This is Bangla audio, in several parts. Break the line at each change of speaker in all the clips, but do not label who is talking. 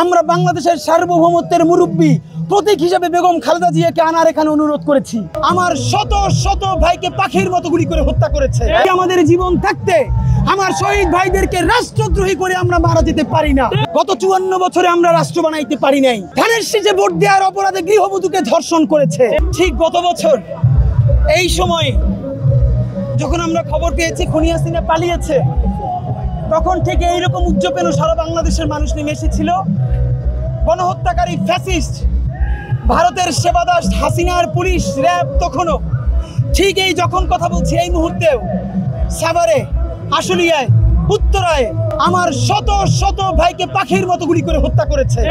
আমরা বাংলাদেশের সার্বভৌমত্বের মুরব্বী প্রতীক হিসেবে বেগম খালেদা জিয়াকে আনার এখানে অনুরোধ করেছি। আমার শত শত ভাইকে পাখির মতো গুলি করে হত্যা করেছে। আমাদের জীবন থাকতে আমার শহীদ ভাইদেরকে রাষ্ট্রদ্রোহী করে আমরা মারা যেতে পারি না। গত 54 বছরে আমরা রাষ্ট্র বানাইতে পারি নাই। ধানের শীষে ভোট দেওয়ার অপরাধে গৃহবধূকে ধর্ষণ করেছে। ঠিক গত বছর এই সময় যখন আমরা খবর পেয়েছি খুনি হাসিনা পালিয়েছে, তখন থেকে এইরকম উজ্জীবন সারা বাংলাদেশের মানুষ নেমে এসেছিল। গণহত্যাকারী ফ্যাসিস্ট ভারতের সেবাদাস হাসিনার পুলিশ র্যাব তখনও ঠিক এই যখন কথা বলছি এই মুহূর্তেও সাভারে, আশুলিয়ায়, উত্তরায় আমার শত শত ভাইকে পাখির মতো গুলি করে হত্যা করেছে।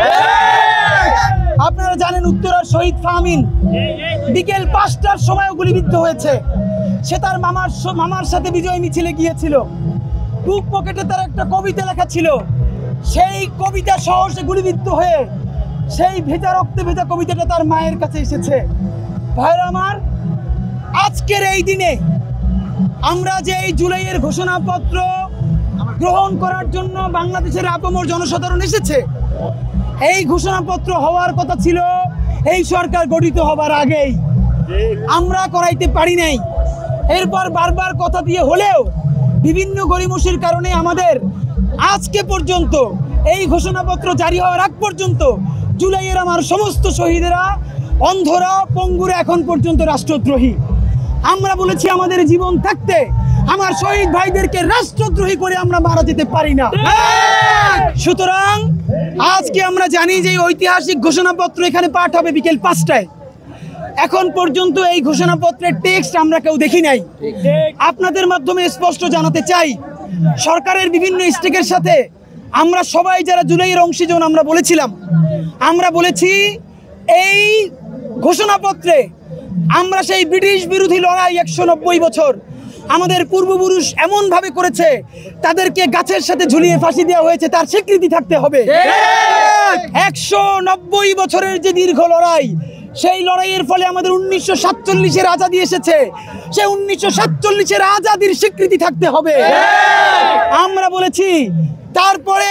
আপনারা জানেন উত্তরার শহীদ ফাহমিন বিকেল 5টার সময়ও গুলিবিদ্ধ হয়েছে। সে তার মামার সাথে বিজয় মিছিলে গিয়েছিল। বুক পকেটে তার একটা কবিতা লেখা ছিল, সেই কবিতা সহ সে গুলিবিদ্ধ হয়ে সেই ভেজা রক্তে ভেজা কবিতাটা তার মায়ের কাছে এসেছে। ভাইরা আমার, আজকের এই দিনে আমরা যে এই জুলাইয়ের ঘোষণাপত্র গ্রহণ করার জন্য বাংলাদেশের আপামর জনসাধারণ এসেছে, এই ঘোষণাপত্র হওয়ার কথা ছিল এই সরকার গঠিত হবার আগেই। আমরা করাইতে পারি নাই। এরপর বারবার কথা দিয়ে হলেও বিভিন্ন গরিমসির কারণে আমাদের আজকে পর্যন্ত এই ঘোষণাপত্র জারি হওয়ার আগ পর্যন্ত জুলাইয়ের আমার সমস্ত শহীদেরা, অন্ধরা, পঙ্গুরা এখন পর্যন্ত রাষ্ট্রদ্রোহী। আমরা বলেছি আমাদের জীবন থাকতে আমার শহীদ ভাইদেরকে রাষ্ট্রদ্রোহী করে আমরা মারা যেতে পারি না। সুতরাং আজকে আমরা জানি যে ঐতিহাসিক ঘোষণাপত্র এখানে পাঠ হবে বিকেল 5টায়। এখন পর্যন্ত এই ঘোষণাপত্রের টেক্সট আমরা কেউ দেখি নাই। আপনাদের মাধ্যমে স্পষ্ট জানাতে চাই, সরকারের বিভিন্ন স্টেকের সাথে আমরা সবাই যারা জুলাইয়ের অংশীজন আমরা বলেছি এই ঘোষণাপত্রে আমরা সেই ব্রিটিশ বিরোধী লড়াই 190 বছর আমাদের পূর্বপুরুষ এমনভাবে করেছে, তাদেরকে গাছের সাথে ঝুলিয়ে ফাঁসি দেওয়া হয়েছে, তার স্বীকৃতি থাকতে হবে। 190 বছরের যে দীর্ঘ লড়াই, সেই লড়াইয়ের ফলে আমাদের 1947-এর আজাদি এসেছে, সেই 1947-এর আজাদির স্বীকৃতি থাকতে হবে। আমরা বলেছি তারপরে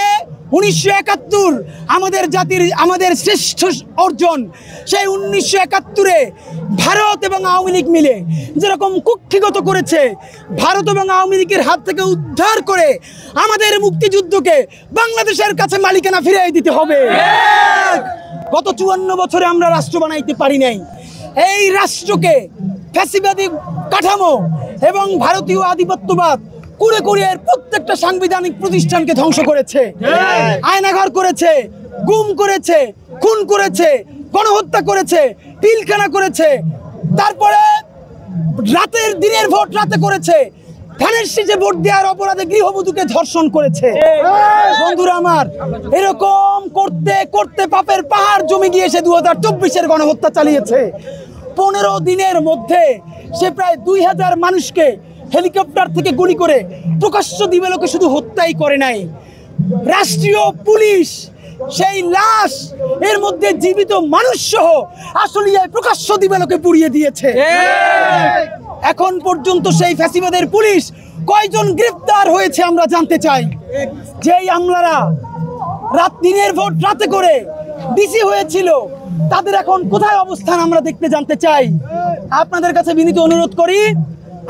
1971 আমাদের জাতির আমাদের শ্রেষ্ঠ অর্জন, সেই 1971-এ ভারত এবং আওয়ামী লীগ মিলে যেরকম কুক্ষিগত করেছে, ভারত এবং আওয়ামী লীগের হাত থেকে উদ্ধার করে আমাদের মুক্তিযুদ্ধকে বাংলাদেশের কাছে মালিকানা ফিরিয়ে দিতে হবে। গত 54 বছরে আমরা রাষ্ট্র বানাইতে পারি নাই। এই রাষ্ট্রকে ফ্যাসিবাদী কাঠামো এবং ভারতীয় আধিপত্যবাদ কুড়ে কুড়ে এর প্রত্যেকটা সাংবিধানিক প্রতিষ্ঠানকে ধ্বংস করেছে, আয়নাঘর করেছে, গুম করেছে, খুন করেছে, গণহত্যা করেছে, পিলখানা করেছে, তারপরে দিনের ভোট রাতে করেছে, ধানের শীষে ভোট দেওয়ার অপরাধে গৃহবধূকে ধর্ষণ করেছে। বন্ধুরা আমার, এরকম করতে করতে পাপের পাহাড় জমে গিয়ে সে 2024-এর গণহত্যা চালিয়েছে। 15 দিনের মধ্যে সে প্রায় 2000 মানুষকে হেলিকপ্টার থেকে গুলি করে প্রকাশ্য দিবালোকে শুধু হত্যাই করে নাই, রাষ্ট্রীয় পুলিশ সেই লাশ এর মধ্যে জীবিত মানুষ সহ আশুলিয়ায় প্রকাশ্য দিবালোকে পুড়িয়ে দিয়েছে। এখন পর্যন্ত সেই ফ্যাসিবাদের পুলিশ কয়জন গ্রেফতার হয়েছে আমরা জানতে চাই। যেই আমলারা দিনের ভোট রাতে করে ডিসি হয়েছিল, তাদের এখন কোথায় অবস্থান আমরা দেখতে জানতে চাই। আপনাদের কাছে বিনীত অনুরোধ করি,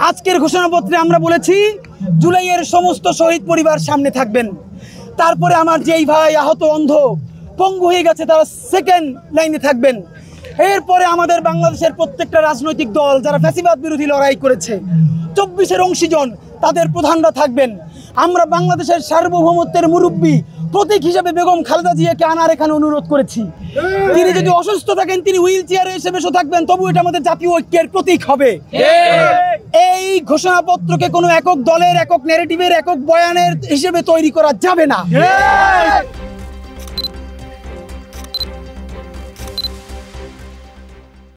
আজকের ঘোষণাপত্রে আমরা বলেছি জুলাইয়ের সমস্ত শহীদ পরিবার সামনে থাকবেন। তারপরে আমার যেই ভাই আহত, অন্ধ, পঙ্গু হয়ে গেছে, তারা সেকেন্ড লাইনে থাকবেন। এরপরে আমাদের বাংলাদেশের প্রত্যেকটা রাজনৈতিক দল যারা ফ্যাসিবাদ বিরোধী লড়াই করেছে, 24-এর অংশীজন, তাদের প্রধানরা থাকবেন। আমরা বাংলাদেশের সার্বভৌমত্বের মুরব্বী প্রতীক হিসেবে বেগম খালেদা জিয়াকে আনার এখানে অনুরোধ করেছি। তিনি যদি অসুস্থ থাকেন, তিনি হুইল চেয়ারে এসে বসে থাকবেন, তবু এটা আমাদের জাতীয় ঐক্যের প্রতীক হবে। এই ঘোষণাপত্রকে কোনো একক দলের, একক ন্যারেটিভের, একক বয়ানের হিসেবে তৈরি করা যাবে না।